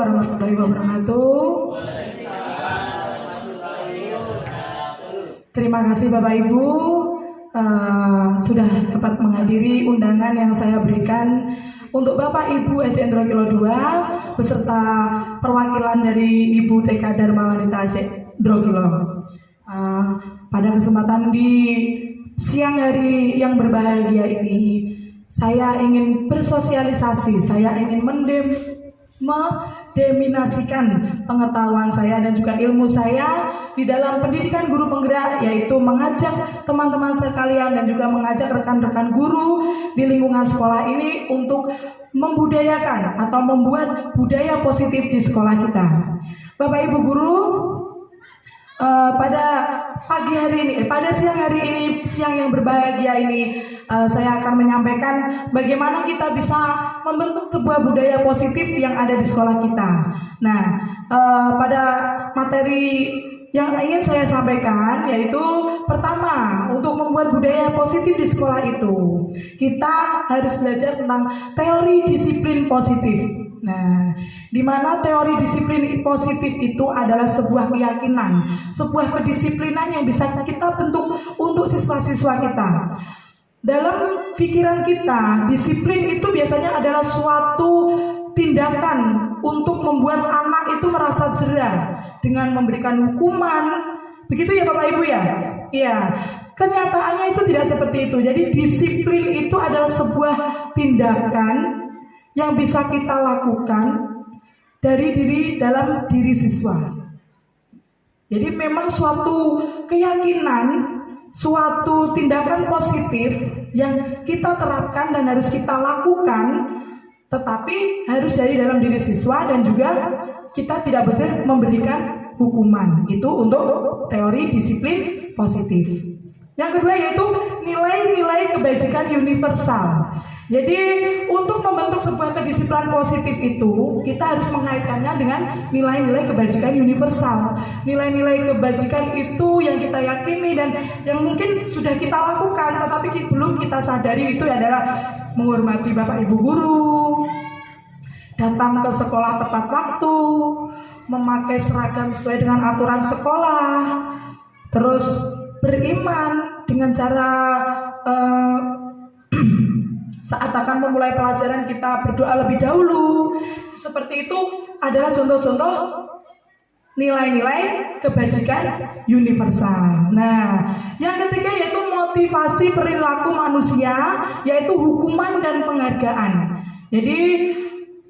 warahmatullahi wabarakatuh. Terima kasih Bapak Ibu sudah dapat menghadiri undangan yang saya berikan untuk Bapak Ibu SDN Drogilo 2 beserta perwakilan dari Ibu TK Dharma Wanita Drogilo. Pada kesempatan di siang hari yang berbahagia ini, saya ingin bersosialisasi, saya ingin mendeminasikan pengetahuan saya dan juga ilmu saya di dalam pendidikan guru penggerak, yaitu mengajak teman-teman sekalian dan juga mengajak rekan-rekan guru di lingkungan sekolah ini untuk membudayakan atau membuat budaya positif di sekolah kita. Bapak Ibu guru, pada pagi hari ini, pada siang hari ini, siang yang berbahagia ini, saya akan menyampaikan bagaimana kita bisa membentuk sebuah budaya positif yang ada di sekolah kita. Nah, pada materi yang ingin saya sampaikan yaitu pertama, untuk membuat budaya positif di sekolah itu, kita harus belajar tentang teori disiplin positif. Nah, di mana teori disiplin positif itu adalah sebuah keyakinan, sebuah kedisiplinan yang bisa kita bentuk untuk siswa-siswa kita. Dalam pikiran kita, disiplin itu biasanya adalah suatu tindakan untuk membuat anak itu merasa jerah dengan memberikan hukuman. Begitu ya Bapak Ibu ya? Iya. Kenyataannya itu tidak seperti itu. Jadi disiplin itu adalah sebuah tindakan yang bisa kita lakukan dari dalam diri siswa. Jadi memang suatu keyakinan, suatu tindakan positif yang kita terapkan dan harus kita lakukan, tetapi harus dari dalam diri siswa dan juga kita tidak boleh memberikan hukuman. Itu untuk teori disiplin positif. Yang kedua yaitu nilai-nilai kebajikan universal. Jadi untuk membentuk sebuah kedisiplinan positif itu, kita harus mengaitkannya dengan nilai-nilai kebajikan universal. Nilai-nilai kebajikan itu yang kita yakini dan yang mungkin sudah kita lakukan, tetapi belum kita sadari, itu adalah menghormati Bapak Ibu guru, datang ke sekolah tepat waktu, memakai seragam sesuai dengan aturan sekolah, terus beriman dengan cara saat akan memulai pelajaran kita berdoa lebih dahulu. Seperti itu adalah contoh-contoh nilai-nilai kebajikan universal. Nah, yang ketiga yaitu motivasi perilaku manusia, yaitu hukuman dan penghargaan. Jadi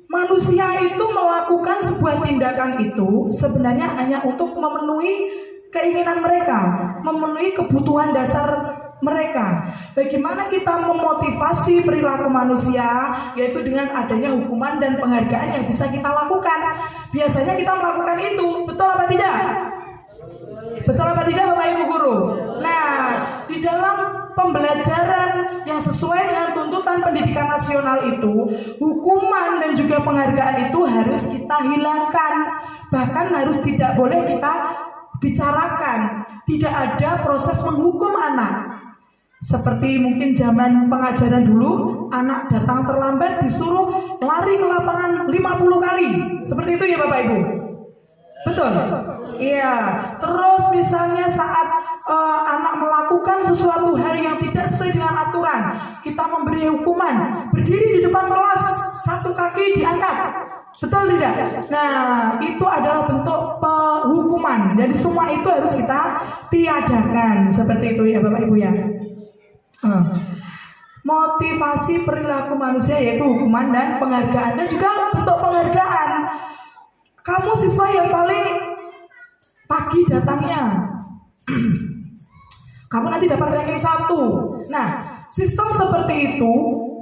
manusia itu melakukan sebuah tindakan itu sebenarnya hanya untuk memenuhi keinginan mereka, memenuhi kebutuhan dasar mereka. Bagaimana kita memotivasi perilaku manusia, yaitu dengan adanya hukuman dan penghargaan yang bisa kita lakukan. Biasanya kita melakukan itu, betul apa tidak? Betul apa tidak Bapak Ibu guru? Nah, di dalam pembelajaran yang sesuai dengan tuntutan pendidikan nasional itu, hukuman dan juga penghargaan itu harus kita hilangkan. Bahkan harus tidak boleh kita bicarakan. Tidak ada proses menghukum anak. Seperti mungkin zaman pengajaran dulu, anak datang terlambat disuruh lari ke lapangan 50 kali. Seperti itu ya Bapak Ibu? Betul? Iya. Terus misalnya saat anak melakukan sesuatu hal yang tidak sesuai dengan aturan, kita memberi hukuman, berdiri di depan kelas, satu kaki diangkat. Betul tidak? Nah, itu adalah bentuk hukuman. Jadi semua itu harus kita tiadakan. Seperti itu ya Bapak Ibu ya. Motivasi perilaku manusia yaitu hukuman dan penghargaan, dan juga bentuk penghargaan. Kamu siswa yang paling pagi datangnya, kamu nanti dapat ranking 1. Nah, sistem seperti itu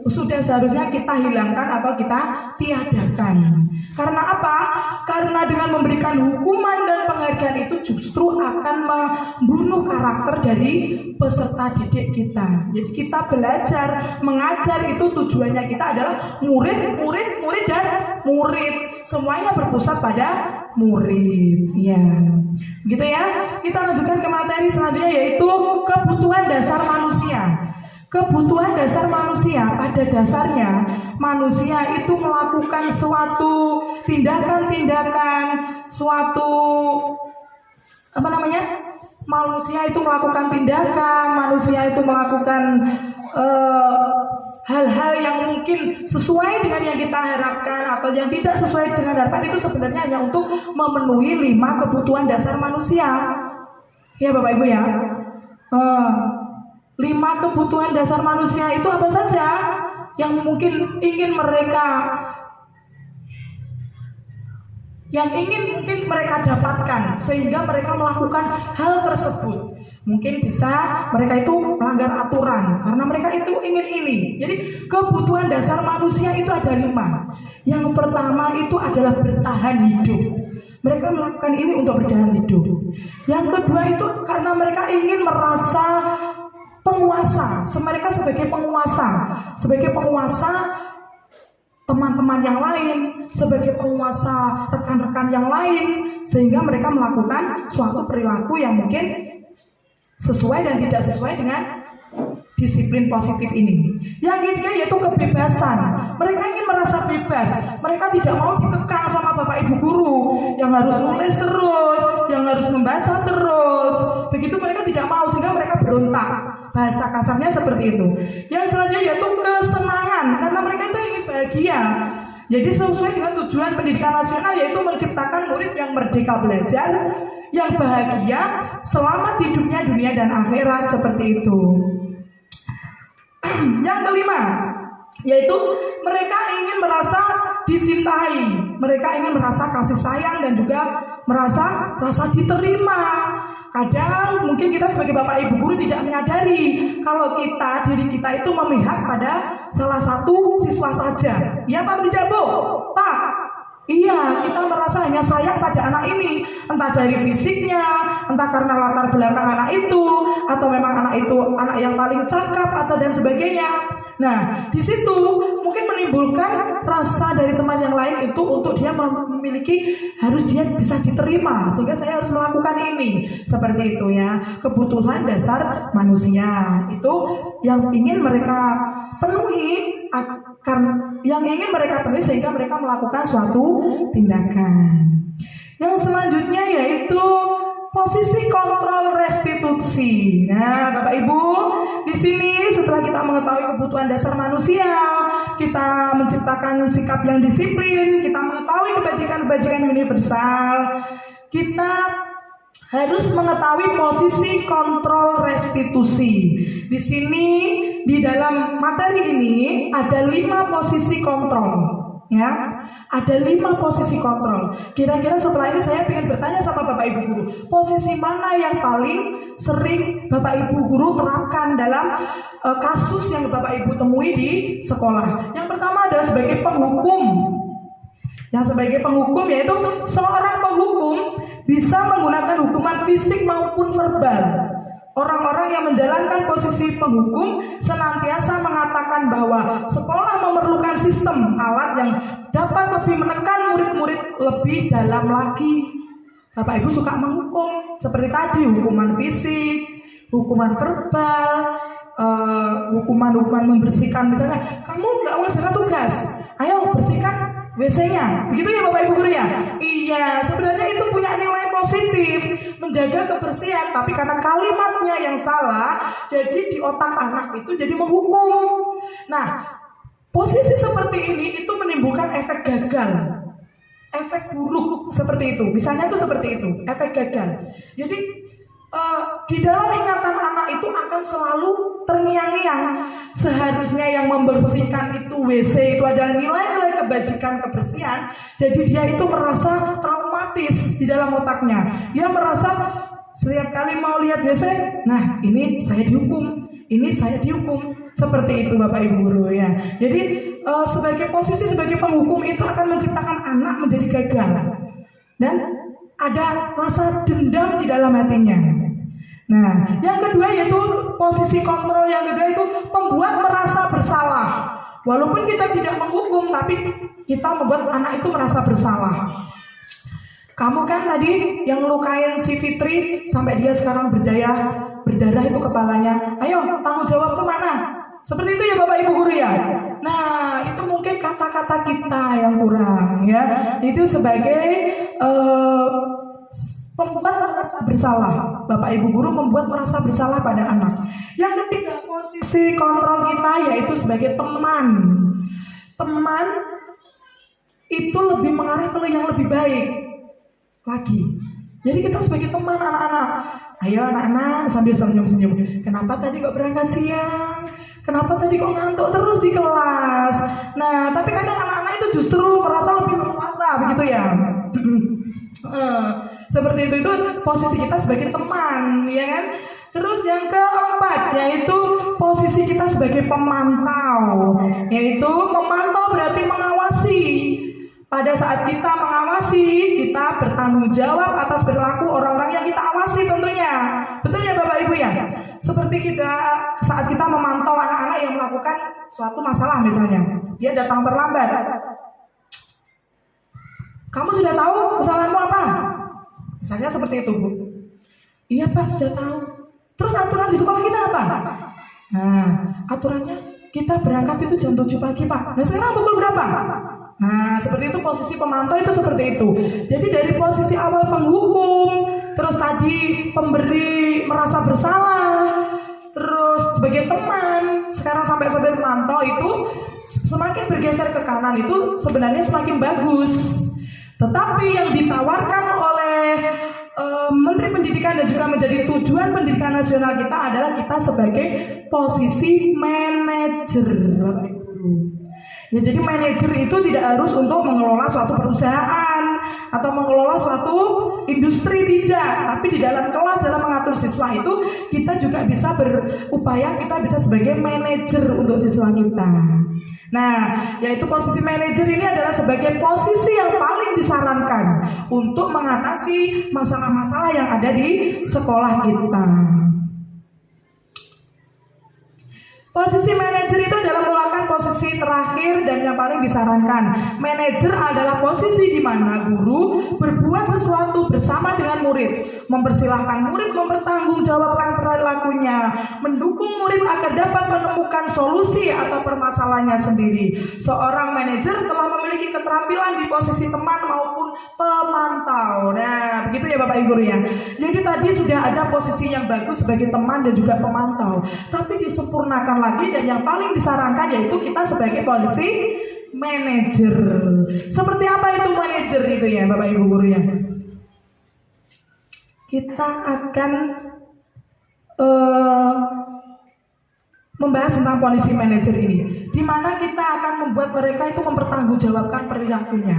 sudah seharusnya kita hilangkan atau kita tiadakan. Karena apa? Karena dengan memberikan hukuman dan penghargaan itu justru akan membunuh karakter dari peserta didik kita. Jadi kita belajar, mengajar itu tujuannya kita adalah murid, dan murid. Semuanya berpusat pada murid. Ya, gitu ya. Kita lanjutkan ke materi selanjutnya yaitu kebutuhan dasar manusia. Kebutuhan dasar manusia, pada dasarnya manusia itu melakukan suatu tindakan-tindakan suatu manusia itu melakukan tindakan, manusia itu melakukan hal-hal yang mungkin sesuai dengan yang kita harapkan atau yang tidak sesuai dengan harapan, itu sebenarnya hanya untuk memenuhi 5 kebutuhan dasar manusia. Ya Bapak Ibu ya. 5 kebutuhan dasar manusia itu apa saja yang mungkin ingin mereka dapatkan sehingga mereka melakukan hal tersebut. Mungkin bisa mereka itu melanggar aturan karena mereka itu ingin ini. Jadi kebutuhan dasar manusia itu ada 5. Yang pertama itu adalah bertahan hidup. Mereka melakukan ini untuk bertahan hidup. Yang kedua itu karena mereka ingin merasa penguasa. Mereka sebagai penguasa teman-teman yang lain, sebagai penguasa rekan-rekan yang lain, sehingga mereka melakukan suatu perilaku yang mungkin sesuai dan tidak sesuai dengan disiplin positif ini. Yang ketiga yaitu kebebasan. Mereka ingin merasa bebas. Mereka tidak mau dikekang sama bapak ibu guru yang harus nulis terus, yang harus membaca terus. Begitu mereka tidak mau, sehingga mereka berontak. Bahasa kasarnya seperti itu. Yang selanjutnya yaitu kesenangan, karena mereka itu ingin bahagia. Jadi sesuai dengan tujuan pendidikan nasional, yaitu menciptakan murid yang merdeka belajar, yang bahagia selamat hidupnya dunia dan akhirat, seperti itu. Yang kelima yaitu mereka ingin merasa dicintai, mereka ingin merasa kasih sayang dan juga merasa diterima. Kadang mungkin kita sebagai bapak ibu guru tidak menyadari kalau diri kita itu memihak pada salah satu siswa saja. Iya Pak, tidak Bu? Pak, iya, kita merasa hanya sayang pada anak ini, entah dari fisiknya, entah karena latar belakang anak itu, atau memang anak itu anak yang paling cakap atau dan sebagainya. Nah, di situ mungkin menimbulkan rasa dari teman yang lain itu untuk dia memiliki, harus dia bisa diterima, sehingga saya harus melakukan ini. Seperti itu ya, kebutuhan dasar manusia itu yang ingin mereka penuhi, sehingga mereka melakukan suatu tindakan. Yang selanjutnya yaitu posisi kontrol restitusi. Nah, Bapak Ibu, di sini setelah kita mengetahui kebutuhan dasar manusia, kita menciptakan sikap yang disiplin, kita mengetahui kebajikan-kebajikan universal, kita harus mengetahui posisi kontrol restitusi. Di sini di dalam materi ini ada 5 posisi kontrol. Ya, ada 5 posisi kontrol. Kira-kira setelah ini saya ingin bertanya sama Bapak Ibu guru, posisi mana yang paling sering Bapak Ibu guru terapkan dalam kasus yang Bapak Ibu temui di sekolah? Yang pertama adalah sebagai penghukum. Yang sebagai penghukum yaitu seorang penghukum bisa menggunakan hukuman fisik maupun verbal. Orang-orang yang menjalankan posisi penghukum senantiasa mengatakan bahwa sekolah memerlukan sistem alat yang dapat lebih menekan murid-murid lebih dalam lagi. Bapak Ibu suka menghukum seperti tadi, hukuman fisik, hukuman verbal, hukuman membersihkan, misalnya kamu nggak mengerjakan tugas, ayo bersihkan WC-nya, begitu ya Bapak Ibu guru ya? Iya, sebenarnya itu punya nilai positif, menjaga kebersihan, tapi karena kalimatnya yang salah, jadi di otak anak itu jadi menghukum. Nah, posisi seperti ini itu menimbulkan efek gagal, efek buruk seperti itu. Misalnya itu seperti itu, efek gagal. Jadi di dalam ingatan anak itu akan selalu terngiang-ngiang. Seharusnya yang membersihkan itu WC itu adalah nilai-nilai kebajikan kebersihan. Jadi dia itu merasa traumatis di dalam otaknya. Dia merasa setiap kali mau lihat WC, nah ini saya dihukum, ini saya dihukum. Seperti itu Bapak Ibu guru ya. Jadi sebagai penghukum itu akan menciptakan anak menjadi gagal dan ada rasa dendam di dalam hatinya. Nah, yang kedua yaitu posisi kontrol yang kedua itu membuat merasa bersalah. Walaupun kita tidak menghukum, tapi kita membuat anak itu merasa bersalah. Kamu kan tadi yang ngelukain si Fitri sampai dia sekarang berdarah itu kepalanya. Ayo, tanggung jawab ke mana? Seperti itu ya Bapak Ibu guru ya. Nah, itu mungkin kata-kata kita yang kurang ya. Itu sebagai membuat merasa bersalah. Bapak Ibu guru membuat merasa bersalah pada anak. Yang ketiga, posisi kontrol kita yaitu sebagai teman. Teman itu lebih mengarah ke yang lebih baik lagi. Jadi kita sebagai teman anak-anak, ayo anak-anak sambil senyum-senyum. Kenapa tadi kok berangkat siang? Kenapa tadi kok ngantuk terus di kelas? Nah, tapi kadang anak-anak itu justru merasa lebih leluasa, begitu ya. Seperti itu posisi kita sebagai teman, ya kan? Terus yang keempat yaitu posisi kita sebagai pemantau, yaitu memantau berarti mengawasi. Pada saat kita mengawasi, kita bertanggung jawab atas perilaku orang-orang yang kita awasi tentunya. Betul ya Bapak Ibu ya? Seperti saat kita memantau anak-anak yang melakukan suatu masalah misalnya, dia datang terlambat. Kamu sudah tahu kesalahanmu apa? Misalnya seperti itu, Bu. Iya Pak, sudah tahu. Terus aturan di sekolah kita apa? Nah, aturannya kita berangkat itu jam 7 pagi Pak. Nah sekarang pukul berapa? Nah seperti itu posisi pemantau itu seperti itu. Jadi dari posisi awal penghukum, terus tadi pemberi merasa bersalah, terus sebagai teman, sekarang sampai pemantau itu semakin bergeser ke kanan itu sebenarnya semakin bagus. Tetapi yang ditawarkan oleh Menteri Pendidikan dan juga menjadi tujuan pendidikan nasional kita adalah kita sebagai posisi manajer, Bapak Ibu guru. Ya, jadi manajer itu tidak harus untuk mengelola suatu perusahaan atau mengelola suatu industri, tidak. Tapi di dalam kelas, dalam mengatur siswa itu kita juga bisa berupaya kita bisa sebagai manajer untuk siswa kita. Nah, yaitu posisi manajer ini adalah sebagai posisi yang paling disarankan untuk mengatasi masalah-masalah yang ada di sekolah kita. Posisi manajer itu adalah merupakan posisi terakhir dan yang paling disarankan. Manajer adalah posisi di mana guru berbuat sesuatu bersama dengan murid, mempersilahkan murid mempertanggungjawabkan perilakunya, mendukung murid agar dapat menemukan solusi atau permasalahannya sendiri. Seorang manajer telah memiliki keterampilan di posisi teman maupun pemantau. Nah, begitu ya Bapak Ibu ya. Jadi tadi sudah ada posisi yang bagus sebagai teman dan juga pemantau, tapi disempurnakan lagi dan yang paling disarankan yaitu kita sebagai posisi manajer. Seperti apa itu manajer itu ya Bapak Ibu guru ya? Kita akan membahas tentang posisi manajer ini, di mana kita akan membuat mereka itu mempertanggungjawabkan perilakunya.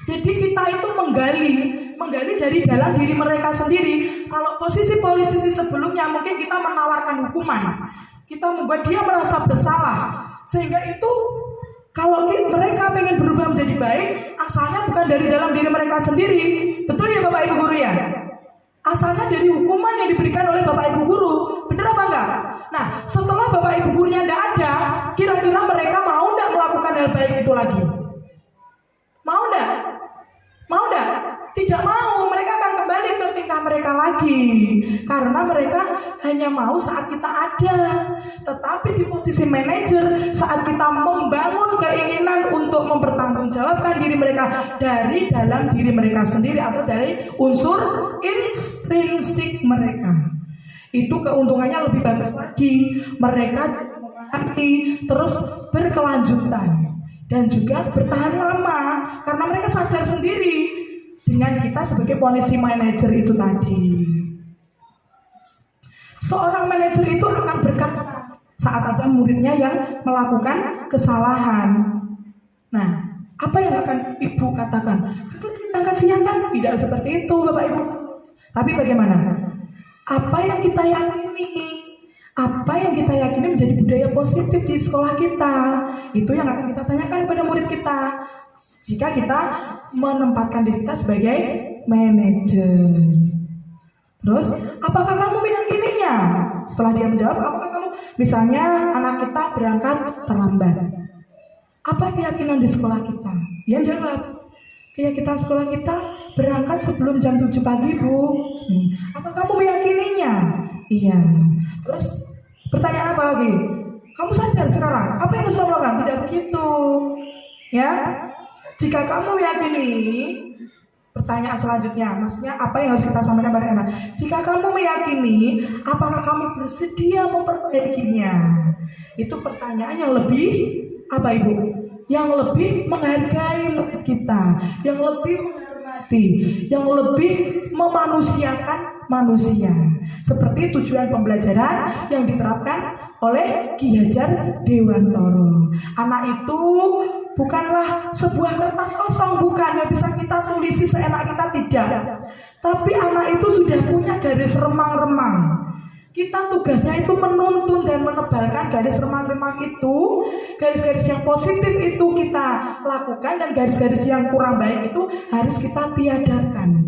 Jadi kita itu menggali dari dalam diri mereka sendiri. Kalau posisi sebelumnya mungkin kita menawarkan hukuman, kita membuat dia merasa bersalah, sehingga itu kalau mereka pengen berubah menjadi baik, asalnya bukan dari dalam diri mereka sendiri. Betul ya Bapak Ibu guru ya? Asalnya dari hukuman yang diberikan oleh Bapak Ibu guru. Benar apa enggak? Nah, setelah Bapak Ibu gurunya tidak ada, kira-kira mereka mau enggak melakukan hal baik itu lagi? Mau enggak? Mau enggak? Tidak mau. Mereka akan kembali ke tingkah mereka lagi, karena mereka hanya mau saat kita ada. Tetapi di posisi manajer, saat kita membangun keinginan untuk mempertanggungjawabkan diri mereka dari dalam diri mereka sendiri atau dari unsur intrinsik mereka, itu keuntungannya lebih bagus lagi. Mereka memahami terus berkelanjutan dan juga bertahan lama karena mereka sadar sendiri dengan kita sebagai posisi manajer itu tadi. Seorang manajer itu akan berkata saat ada muridnya yang melakukan kesalahan. Nah, apa yang akan ibu katakan? Berangkat siang kan? Tidak seperti itu Bapak Ibu. Tapi bagaimana? Apa yang kita yakini? Apa yang kita yakini menjadi budaya positif di sekolah kita? Itu yang akan kita tanyakan kepada murid kita jika kita menempatkan diri kita sebagai manajer. Terus, apakah kamu meyakininya? Setelah dia menjawab, apakah kamu, misalnya anak kita berangkat terlambat, apa keyakinan di sekolah kita? Dia jawab, keyakinan sekolah kita berangkat sebelum jam 7 pagi Bu. Apa kamu meyakininya? Iya. Terus pertanyaan apa lagi? Kamu sadar sekarang apa yang harus kamu lakukan? Tidak begitu. Ya, jika kamu meyakini, pertanyaan selanjutnya, maksudnya apa yang harus kita sampaikan pada anak? Jika kamu meyakini, apakah kamu bersedia memperbaikinya? Itu pertanyaan yang lebih apa Ibu? Yang lebih menghargai murid kita, yang lebih menghormati, yang lebih memanusiakan manusia. Seperti tujuan pembelajaran yang diterapkan oleh Ki Hajar Dewantoro. Anak itu bukanlah sebuah kertas kosong, bukan yang bisa kita tulisi seenak kita, tidak. Tapi anak itu sudah punya garis remang-remang. Kita tugasnya itu menuntun dan menebalkan garis remang-remang itu. Garis-garis yang positif itu kita lakukan, dan garis-garis yang kurang baik itu harus kita tiadakan.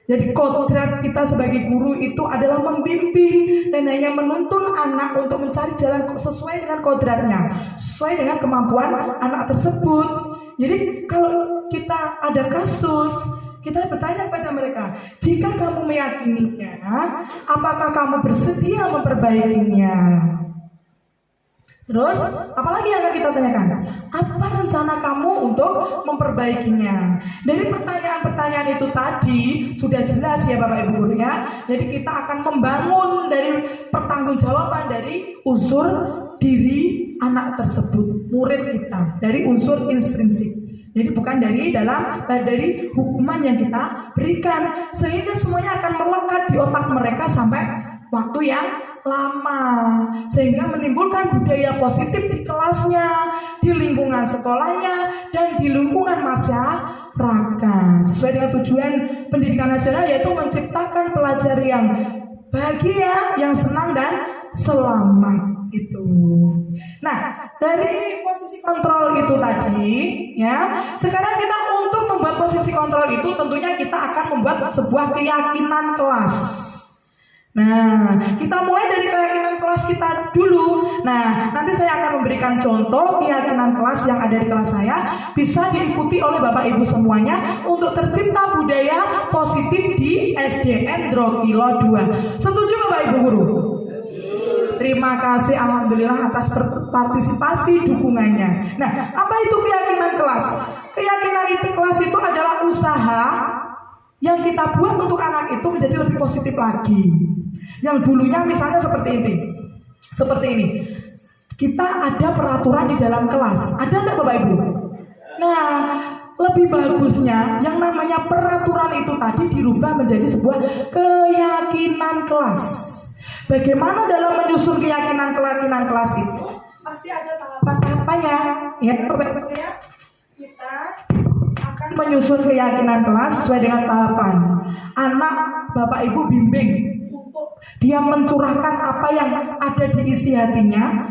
Jadi kodrat kita sebagai guru itu adalah membimbing dan hanya menuntun anak untuk mencari jalan sesuai dengan kodratnya, sesuai dengan kemampuan anak tersebut. Jadi kalau kita ada kasus, kita bertanya kepada mereka, jika kamu meyakininya, apakah kamu bersedia memperbaikinya? Terus, apalagi yang akan kita tanyakan? Apa rencana kamu untuk memperbaikinya? Dari pertanyaan-pertanyaan itu tadi sudah jelas ya Bapak Ibu guru ya. Jadi kita akan membangun dari pertanggungjawaban dari unsur diri anak tersebut, murid kita, dari unsur intrinsik. Jadi bukan dari hukuman yang kita berikan, sehingga semuanya akan melekat di otak mereka sampai waktu yang lama, sehingga menimbulkan budaya positif di kelasnya, di lingkungan sekolahnya, dan di lingkungan masyarakat, sesuai dengan tujuan pendidikan nasional, yaitu menciptakan pelajar yang bahagia, yang senang dan selamat itu. Nah, dari posisi kontrol itu tadi ya, sekarang kita untuk membuat posisi kontrol itu tentunya kita akan membuat sebuah keyakinan kelas. Nah, kita mulai dari keyakinan kelas kita dulu. Nah, nanti saya akan memberikan contoh keyakinan kelas yang ada di kelas saya, bisa diikuti oleh Bapak Ibu semuanya untuk tercipta budaya positif di SDN Drokilo 2. Setuju Bapak Ibu guru? Terima kasih, alhamdulillah atas partisipasi dukungannya. Nah, apa itu keyakinan kelas? Keyakinan itu kelas itu adalah usaha yang kita buat untuk anak itu menjadi lebih positif lagi. Yang dulunya misalnya seperti ini. Kita ada peraturan di dalam kelas. Ada enggak Bapak Ibu? Nah, lebih bagusnya yang namanya peraturan itu tadi dirubah menjadi sebuah keyakinan kelas. Bagaimana dalam menyusun keyakinan kelas itu? Pasti ada tahapan-tahapannya. Ya, Bapak Ibu ya. Kita akan menyusun keyakinan kelas sesuai dengan tahapan. Anak Bapak Ibu bimbing untuk dia mencurahkan apa yang ada di isi hatinya,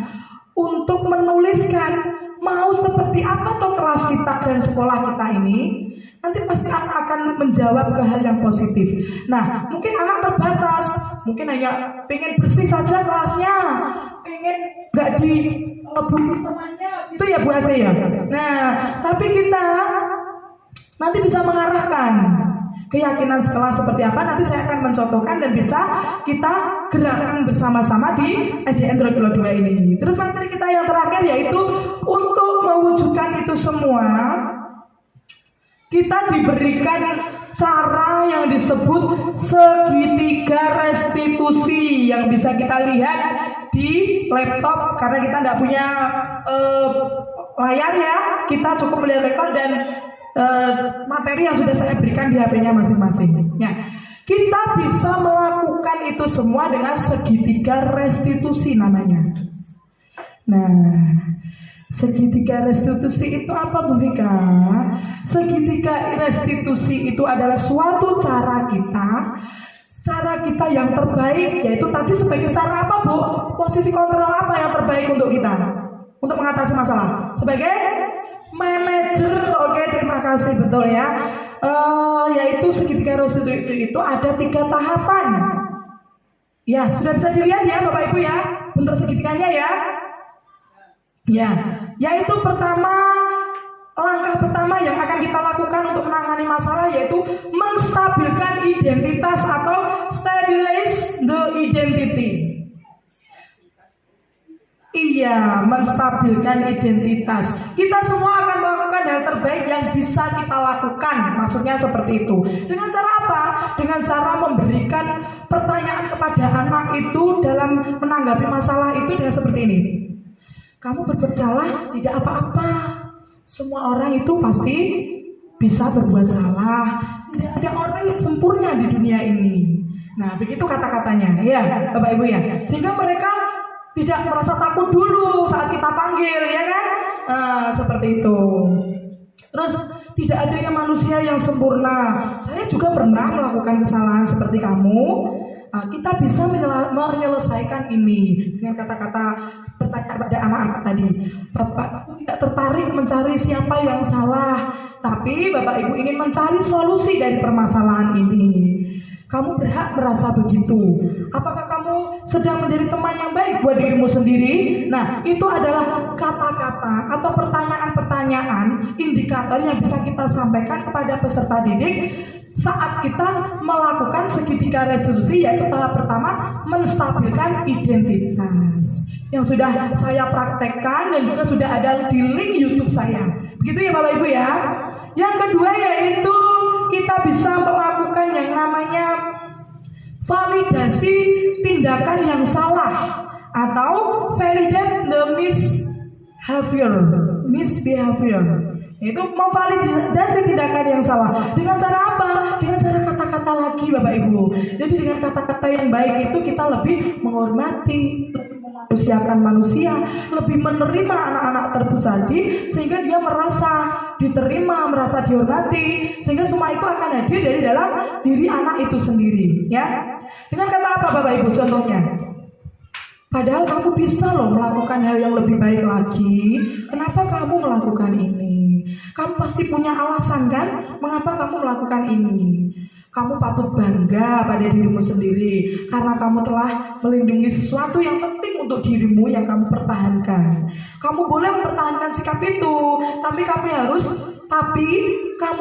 untuk menuliskan mau seperti apa toh kelas kita dan sekolah kita ini. Nanti pasti anak akan menjawab ke hal yang positif. Nah, mungkin anak terbatas, mungkin hanya pengen bersih saja kelasnya, pengen nggak dibully temannya, itu ya Bu Ase ya. Nah, tapi kita nanti bisa mengarahkan keyakinan sekelas seperti apa. Nanti saya akan mencontohkan dan bisa kita gerakkan bersama-sama di SDN Drokilo 2 ini. Terus materi kita yang terakhir yaitu untuk mewujudkan itu semua, kita diberikan cara yang disebut segitiga restitusi yang bisa kita lihat di laptop, karena kita tidak punya layar ya, kita cukup melihat laptop dan materi yang sudah saya berikan di HP-nya masing-masing. Ya, kita bisa melakukan itu semua dengan segitiga restitusi namanya. Nah, segitiga restitusi itu apa Bu Vika? Segitiga restitusi itu adalah suatu cara kita yang terbaik, yaitu tadi sebagai cara apa Bu? Posisi kontrol apa yang terbaik untuk kita? Untuk mengatasi masalah sebagai manajer. Oke, terima kasih, betul ya. Yaitu segitiga restitusi itu ada 3 tahapan. Ya, sudah bisa dilihat ya Bapak Ibu ya bentuk segitiganya ya. Ya, yaitu langkah pertama yang akan kita lakukan untuk menangani masalah yaitu menstabilkan identitas atau stabilize the identity. Iya, menstabilkan identitas. Kita semua akan melakukan hal terbaik yang bisa kita lakukan. Maksudnya seperti itu. Dengan cara apa? Dengan cara memberikan pertanyaan kepada anak itu dalam menanggapi masalah itu dengan seperti ini. Kamu berbuat salah, tidak apa-apa. Semua orang itu pasti bisa berbuat salah. Tidak ada orang yang sempurna di dunia ini. Nah, begitu kata-katanya, ya, Bapak Ibu ya. Sehingga mereka tidak merasa takut dulu saat kita panggil, ya kan? Seperti itu. Terus tidak ada yang manusia yang sempurna. Saya juga pernah melakukan kesalahan seperti kamu. Kita bisa menyelesaikan ini dengan kata-kata pertanyaan pada anak-anak tadi. Bapak tidak tertarik mencari siapa yang salah, tapi Bapak Ibu ingin mencari solusi dari permasalahan ini. Kamu berhak merasa begitu. Apakah kamu sedang menjadi teman yang baik buat dirimu sendiri? Nah, itu adalah kata-kata atau pertanyaan-pertanyaan indikator yang bisa kita sampaikan kepada peserta didik saat kita melakukan segitiga restitusi, yaitu tahap pertama, menstabilkan identitas. Yang sudah saya praktekkan dan juga sudah ada di link YouTube saya. Begitu ya Bapak Ibu ya. Yang kedua yaitu kita bisa melakukan yang namanya validasi tindakan yang salah atau validate the misbehavior. Itu memvalidasi tindakan yang salah. Dengan cara apa? Dengan cara kata-kata lagi Bapak Ibu. Jadi dengan kata-kata yang baik itu kita lebih menghormati, lebih memanusiakan manusia, lebih menerima anak-anak terpusadi, sehingga dia merasa diterima, merasa dihormati, sehingga semua itu akan hadir dari dalam diri anak itu sendiri, ya. Dengan kata apa Bapak Ibu contohnya? Padahal kamu bisa loh melakukan hal yang lebih baik lagi. Kenapa kamu melakukan ini? Kamu pasti punya alasan kan? Mengapa kamu melakukan ini? Kamu patut bangga pada dirimu sendiri karena kamu telah melindungi sesuatu yang penting untuk dirimu yang kamu pertahankan. Kamu boleh mempertahankan sikap itu, tapi kamu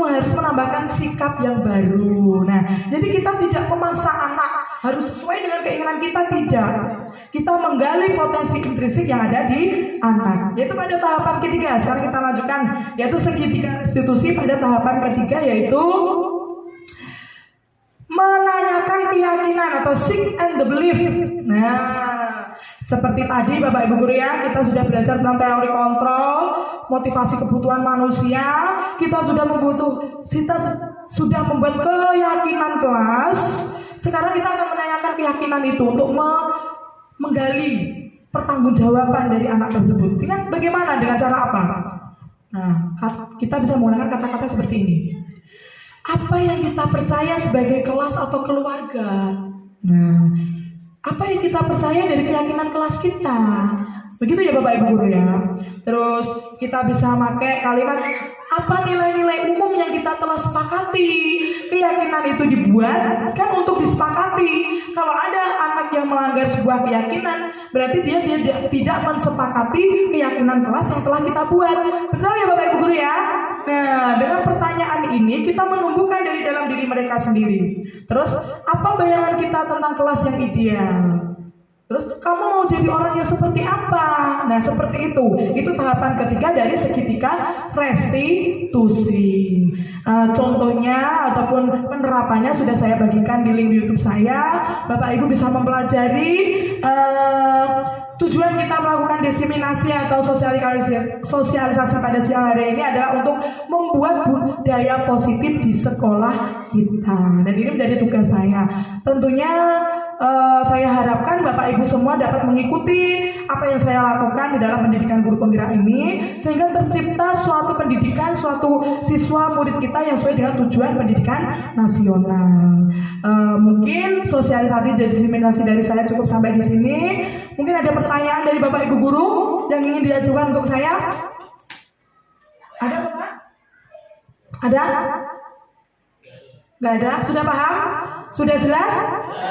harus menambahkan sikap yang baru. Nah, jadi kita tidak memaksa anak harus sesuai dengan keinginan kita, tidak. Kita menggali potensi intrinsik yang ada di anak, yaitu pada tahapan ketiga. Sekarang kita lanjutkan, yaitu segitiga restitusi pada tahapan ketiga, yaitu menanyakan keyakinan atau seek and the belief. Nah, seperti tadi Bapak Ibu Guru ya, kita sudah belajar tentang teori kontrol, motivasi kebutuhan manusia. Kita sudah membuat keyakinan kelas. Sekarang kita akan menanyakan keyakinan itu untuk menggali pertanggungjawaban dari anak tersebut. Dengan bagaimana? Dengan cara apa? Nah, kita bisa menggunakan kata-kata seperti ini. Apa yang kita percaya sebagai kelas atau keluarga? Nah, apa yang kita percaya dari keyakinan kelas kita? Begitu ya Bapak Ibu Guru ya. Terus kita bisa pakai kalimat, apa nilai-nilai umum yang kita telah sepakati? Keyakinan itu dibuat kan untuk disepakati. Kalau ada anak yang melanggar sebuah keyakinan, berarti dia tidak mensepakati keyakinan kelas yang telah kita buat. Betul ya Bapak Ibu Guru ya? Nah, dengan pertanyaan ini kita menumbuhkan dari dalam diri mereka sendiri. Terus, apa bayangan kita tentang kelas yang ideal? Terus, kamu mau jadi orang yang seperti apa? Nah, seperti itu. Itu tahapan ketiga dari segitiga restitusi. Contohnya ataupun penerapannya sudah saya bagikan di link YouTube saya. Bapak Ibu bisa mempelajari. Tujuan kita melakukan diseminasi atau sosialisasi pada siang hari ini adalah untuk membuat budaya positif di sekolah kita. Dan ini menjadi tugas saya. Tentunya saya harapkan Bapak Ibu semua dapat mengikuti apa yang saya lakukan di dalam pendidikan guru penggerak ini, sehingga tercipta suatu pendidikan, suatu siswa murid kita yang sesuai dengan tujuan pendidikan nasional. Mungkin sosialisasi dan diseminasi dari saya cukup sampai di sini. Mungkin ada pertanyaan dari Bapak Ibu guru yang ingin diajukan untuk saya? Ada Bapak? Ada? Gak ada? Sudah paham? Sudah jelas?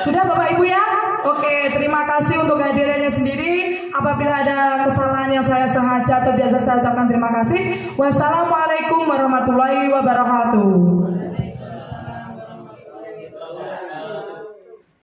Sudah Bapak Ibu ya? Oke, terima kasih untuk kehadirannya sendiri. Apabila ada kesalahan yang saya sengaja atau biasa saya ucapkan terima kasih. Wassalamualaikum warahmatullahi wabarakatuh.